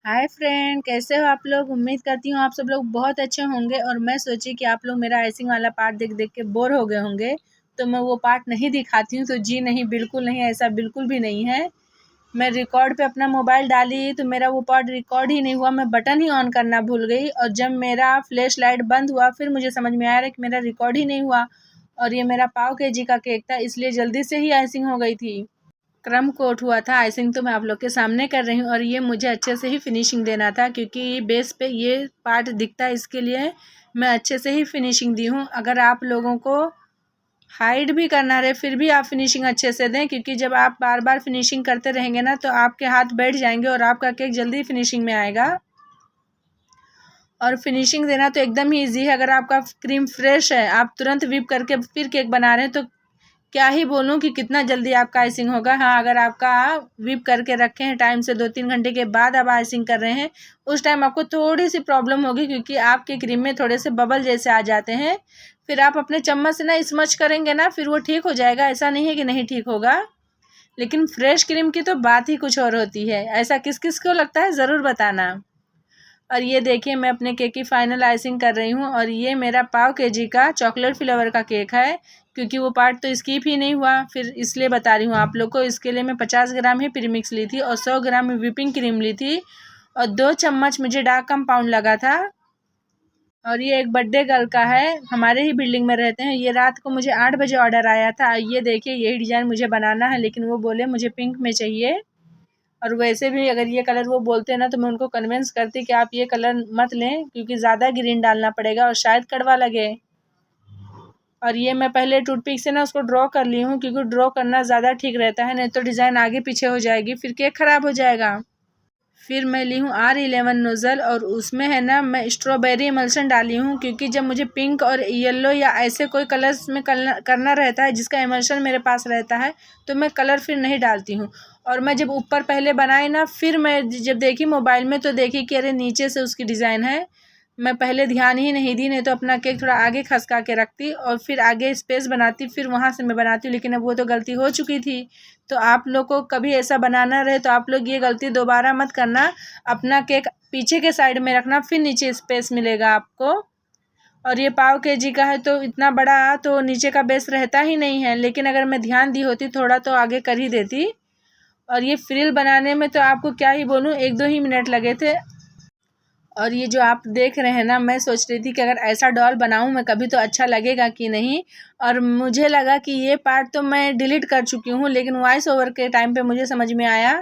Hi friend, कैसे हो आप लोग। उम्मीद करती हूँ आप सब लोग बहुत अच्छे होंगे। और मैं सोची कि आप लोग मेरा आइसिंग वाला पार्ट देख देख के बोर हो गए होंगे, तो मैं वो पार्ट नहीं दिखाती हूँ। तो जी नहीं, बिल्कुल नहीं, ऐसा बिल्कुल भी नहीं है। मैं रिकॉर्ड पे अपना मोबाइल डाली तो मेरा वो पार्ट रिकॉर्ड ही नहीं हुआ। मैं बटन ही ऑन करना भूल गई, और जब मेरा फ्लैश लाइट बंद हुआ फिर मुझे समझ में आ रहा है कि मेरा रिकॉर्ड ही नहीं हुआ। और ये मेरा पाव केजी का केक था, इसलिए जल्दी से ही आइसिंग हो गई थी। क्रम कोट हुआ था। आइसिंग तो मैं आप लोग के सामने कर रही हूँ, और ये मुझे अच्छे से ही फिनिशिंग देना था, क्योंकि बेस पे ये पार्ट दिखता है, इसके लिए मैं अच्छे से ही फिनिशिंग दी हूँ। अगर आप लोगों को हाइड भी करना रहे फिर भी आप फिनिशिंग अच्छे से दें, क्योंकि जब आप बार बार फिनिशिंग करते रहेंगे ना तो आपके हाथ बैठ जाएंगे और आपका केक जल्दी फिनिशिंग में आएगा। और फिनिशिंग देना तो एकदम ही ईजी है। अगर आपका क्रीम फ्रेश है, आप तुरंत व्हिप करके फिर केक बना रहे हैं, तो क्या ही बोलूँ कि कितना जल्दी आपका आइसिंग होगा। हाँ, अगर आपका व्हिप करके रखे हैं टाइम से 2-3 घंटे के बाद आप आइसिंग कर रहे हैं, उस टाइम आपको थोड़ी सी प्रॉब्लम होगी, क्योंकि आपके क्रीम में थोड़े से बबल जैसे आ जाते हैं। फिर आप अपने चम्मच से ना स्मच करेंगे ना, फिर वो ठीक हो जाएगा। ऐसा नहीं है कि नहीं ठीक होगा, लेकिन फ्रेश क्रीम की तो बात ही कुछ और होती है। ऐसा किस किस को लगता है, ज़रूर बताना। और ये देखिए, मैं अपने केक की फाइनल आइसिंग कर रही हूँ, और ये मेरा पाव केजी का चॉकलेट फ्लेवर का केक है, क्योंकि वो पार्ट तो स्किप ही नहीं हुआ। फिर इसलिए बता रही हूँ आप लोग को। इसके लिए मैं 50 ग्राम ही प्रीमिक्स ली थी, और 100 ग्राम व्हिपिंग क्रीम ली थी, और 2 चम्मच मुझे डार्क कंपाउंड लगा था। और ये एक बर्थडे गर्ल का है, हमारे ही बिल्डिंग में रहते हैं। ये रात को मुझे 8 बजे ऑर्डर आया था। ये देखिए, यही डिज़ाइन मुझे बनाना है, लेकिन वो बोले मुझे पिंक में चाहिए। और वैसे भी अगर ये कलर वो बोलते हैं ना, तो मैं उनको कन्विंस करती कि आप ये कलर मत लें, क्योंकि ज़्यादा ग्रीन डालना पड़ेगा और शायद कड़वा लगे। और ये मैं पहले टूथपिक से ना उसको ड्रॉ कर ली हूँ, क्योंकि ड्रॉ करना ज़्यादा ठीक रहता है, नहीं तो डिज़ाइन आगे पीछे हो जाएगी, फिर केक ख़राब हो जाएगा। फिर मैं ली हूँ R11 नोज़ल, और उसमें है ना मैं स्ट्रॉबेरी इमल्शन डाली हूँ, क्योंकि जब मुझे पिंक और येलो या ऐसे कोई कलर्स में करना रहता है जिसका इमल्शन मेरे पास रहता है, तो मैं कलर फिर नहीं डालती हूँ। और मैं जब ऊपर पहले बनाई ना, फिर मैं जब देखी मोबाइल में तो देखी कि अरे नीचे से उसकी डिज़ाइन है। मैं पहले ध्यान ही नहीं दी, नहीं तो अपना केक थोड़ा आगे खसका के रखती और फिर आगे स्पेस बनाती, फिर वहाँ से मैं बनाती हूँ। लेकिन अब वो तो गलती हो चुकी थी। तो आप लोग को कभी ऐसा बनाना रहे तो आप लोग ये गलती दोबारा मत करना। अपना केक पीछे के साइड में रखना, फिर नीचे स्पेस मिलेगा आपको। और ये पाव केजी का है, तो इतना बड़ा तो नीचे का बेस रहता ही नहीं है, लेकिन अगर मैं ध्यान दी होती थोड़ा तो आगे कर ही देती। और ये फ्रिल बनाने में तो आपको क्या ही बोलूँ, 1-2 ही मिनट लगे थे। और ये जो आप देख रहे हैं ना, मैं सोच रही थी कि अगर ऐसा डॉल बनाऊं मैं कभी तो अच्छा लगेगा कि नहीं। और मुझे लगा कि ये पार्ट तो मैं डिलीट कर चुकी हूँ, लेकिन वॉइस ओवर के टाइम पे मुझे समझ में आया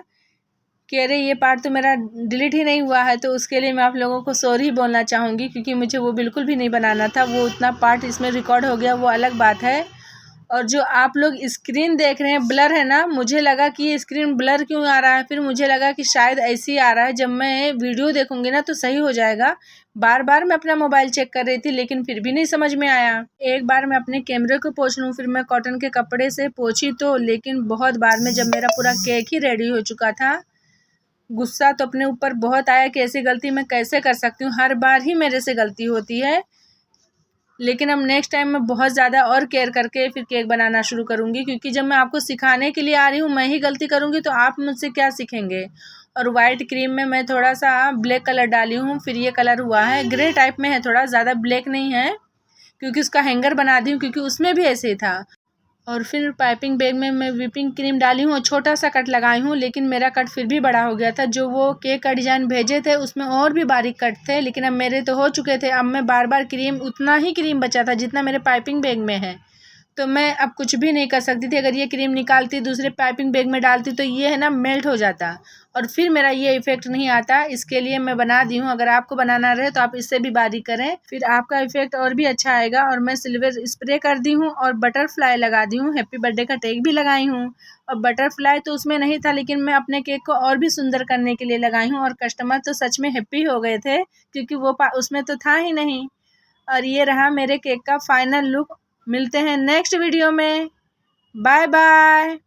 कि अरे ये पार्ट तो मेरा डिलीट ही नहीं हुआ है। तो उसके लिए मैं आप लोगों को सॉरी बोलना चाहूँगी, क्योंकि मुझे वो बिल्कुल भी नहीं बनाना था। वो उतना पार्ट इसमें रिकॉर्ड हो गया, वो अलग बात है। और जो आप लोग स्क्रीन देख रहे हैं ब्लर है ना, मुझे लगा कि ये स्क्रीन ब्लर क्यों आ रहा है। फिर मुझे लगा कि शायद ऐसे ही आ रहा है, जब मैं वीडियो देखूंगी ना तो सही हो जाएगा। बार बार मैं अपना मोबाइल चेक कर रही थी, लेकिन फिर भी नहीं समझ में आया। एक बार मैं अपने कैमरे को पोंछ लूँ, फिर मैं कॉटन के कपड़े से पोंछी तो, लेकिन बहुत बार में जब मेरा पूरा केक ही रेडी हो चुका था, गुस्सा तो अपने ऊपर बहुत आया कि ऐसी गलती मैं कैसे कर सकती हूँ। हर बार ही मेरे से गलती होती है, लेकिन अब नेक्स्ट टाइम मैं बहुत ज़्यादा और केयर करके फिर केक बनाना शुरू करूँगी, क्योंकि जब मैं आपको सिखाने के लिए आ रही हूँ, मैं ही गलती करूँगी तो आप मुझसे क्या सीखेंगे। और वाइट क्रीम में मैं थोड़ा सा ब्लैक कलर डाली हूँ, फिर ये कलर हुआ है ग्रे टाइप में है, थोड़ा ज़्यादा ब्लैक नहीं है, क्योंकि उसका हैंगर बना दी हूँ, क्योंकि उसमें भी ऐसे ही था। और फिर पाइपिंग बैग में मैं व्हिपिंग क्रीम डाली हूँ और छोटा सा कट लगाई हूँ, लेकिन मेरा कट फिर भी बड़ा हो गया था। जो वो केक का डिज़ाइन भेजे थे उसमें और भी बारीक कट थे, लेकिन अब मेरे तो हो चुके थे। अब मैं बार बार क्रीम, उतना ही क्रीम बचा था जितना मेरे पाइपिंग बैग में है, तो मैं अब कुछ भी नहीं कर सकती थी। अगर ये क्रीम निकालती दूसरे पाइपिंग बैग में डालती तो ये है ना मेल्ट हो जाता, और फिर मेरा ये इफ़ेक्ट नहीं आता। इसके लिए मैं बना दी हूँ। अगर आपको बनाना रहे तो आप इससे भी बारीक करें, फिर आपका इफ़ेक्ट और भी अच्छा आएगा। और मैं सिल्वर स्प्रे कर दी हूँ और बटरफ्लाई लगा दी हूँ, हैप्पी बर्थडे का टैग भी लगाई हूँ। और बटरफ्लाई तो उसमें नहीं था, लेकिन मैं अपने केक को और भी सुंदर करने के लिए लगाई हूँ, और कस्टमर तो सच में हैप्पी हो गए थे, क्योंकि वो उसमें तो था ही नहीं। और ये रहा मेरे केक का फाइनल लुक। मिलते हैं नेक्स्ट वीडियो में। Bye bye.